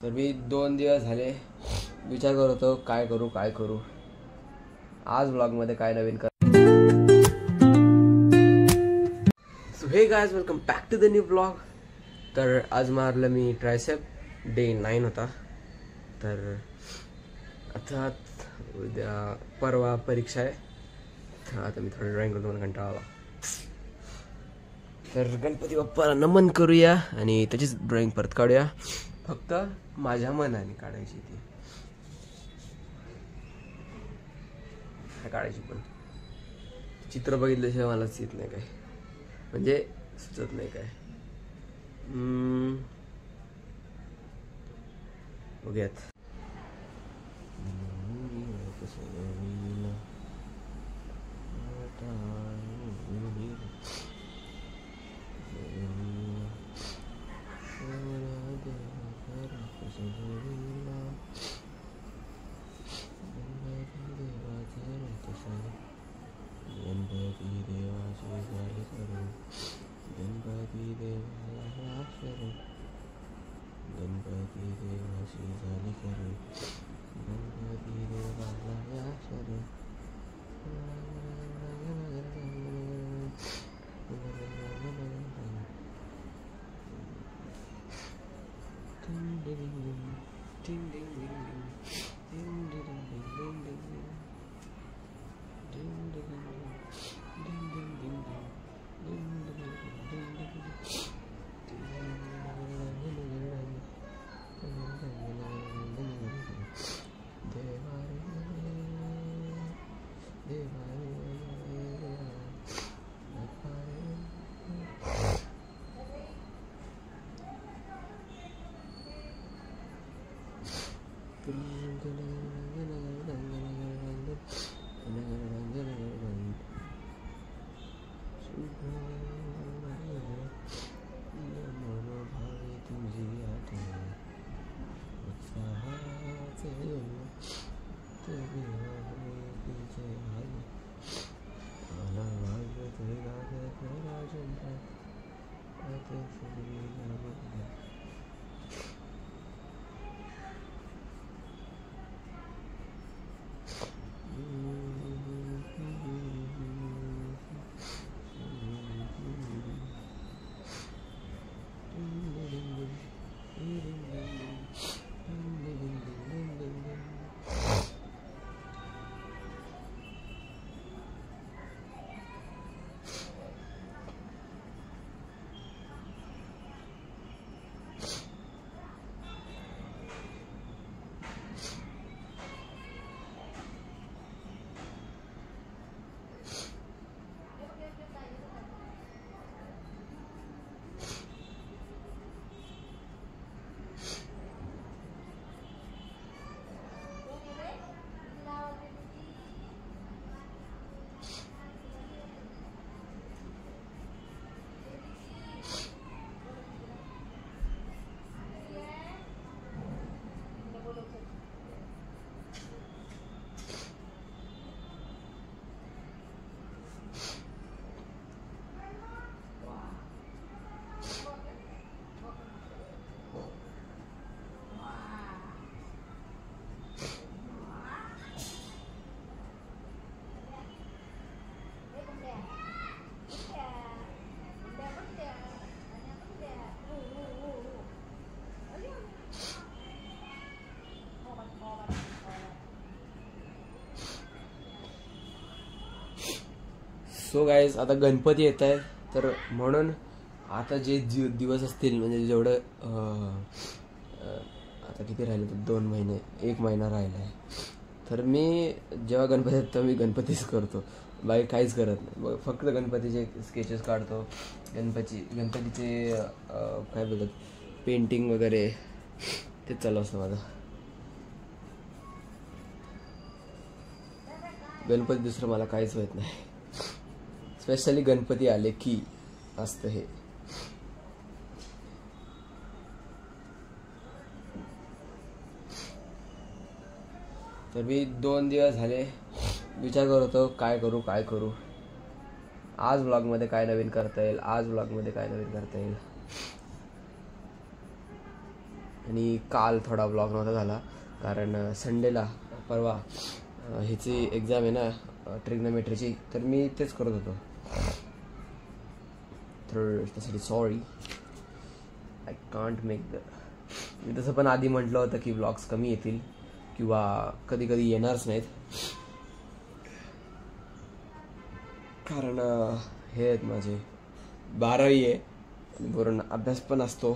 तर मी 2 दिवस झाले विचार करत होतो काय करू आज व्लॉगमध्ये काय नवीन कर. So hey guys, welcome back to the new blog. तर आज मारलं मी ट्रायसेप. डे 9 होता. तर आता उद्या परवा परीक्षा आहे. तर आता मी थोडं ड्रॉइंग करतो, मला कंटाळा आला. तर गणपती बाप्पाला नमन करूया आणि त्याचीच ड्रॉइंग परत काढूया. फक्त माझ्या मनाने काढायची ती काढायची, पण चित्र बघितल्याशिवाय मलाच येत नाही काय, म्हणजे सुचत नाही काय. बघूयात. सो गाईज, आता गणपती येत आहे, तर म्हणून आता जे दिवस असतील, म्हणजे जेवढं आता किती राहिले, तर 2 महिने, 1 महिना राहिला आहे. तर मी जेव्हा गणपती येतो तेव्हा मी गणपतीच करतो, बाकी काहीच करत नाही. फक्त गणपतीचे स्केचेस काढतो, गणपतीचे काय बोलतात, पेंटिंग वगैरे, तेच चालू असतं माझं. गणपती दुसरं मला काहीच होत नाही. स्पेशली गणपती आले की असतं हे. तर मी 2 दिवस झाले विचार करत होतो काय करू आज व्लॉगमध्ये काय नवीन करता येईल. आणि काल थोडा व्लॉग नव्हता झाला कारण संडेला परवा ह्याची एक्झाम आहे ना ट्रिग्नोमेट्रीची, तर मी तेच करत होतो. तर त्यासाठी sorry, I can't make me तसं पण आधी म्हटलं होतं की व्लॉग्स कमी येतील किंवा कधी कधी येणारच नाहीत, कारण हे आहेत माझे 12वी आहे आणि वरून अभ्यास पण असतो.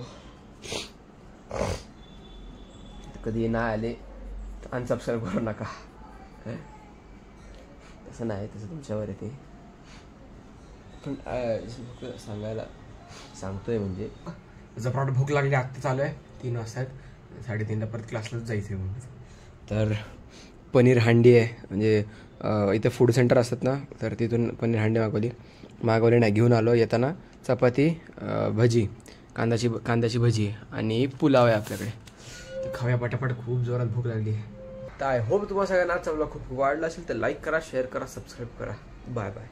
कधी नाही आले तर अनसबस्क्राईब करू नका. तसं नाही, तसं तुमच्यावर येते, पण सांगायला सांगतोय म्हणजे जर प्रॉडक्ट भूक लागली आत्ता चालू आहे 3 वाजता, 3:30ला परत क्लासलाच जायचं आहे म्हणून. तर पनीर हांडी आहे, म्हणजे इथे फूड सेंटर असतात ना, तर तिथून पनीर हांडी मागवली नाही, घेऊन आलो. येताना चपाती, भजी, कांद्याची भजी आणि पुलाव आहे आपल्याकडे. तर खाऊया पटापट, खूप जोरात भूक लागली आहे. तर आय होप तुम्हाला सगळ्यांना आजचा व्लॉग खूप वाढला असेल तर लाईक करा, शेअर करा, सबस्क्राईब करा. Bye bye.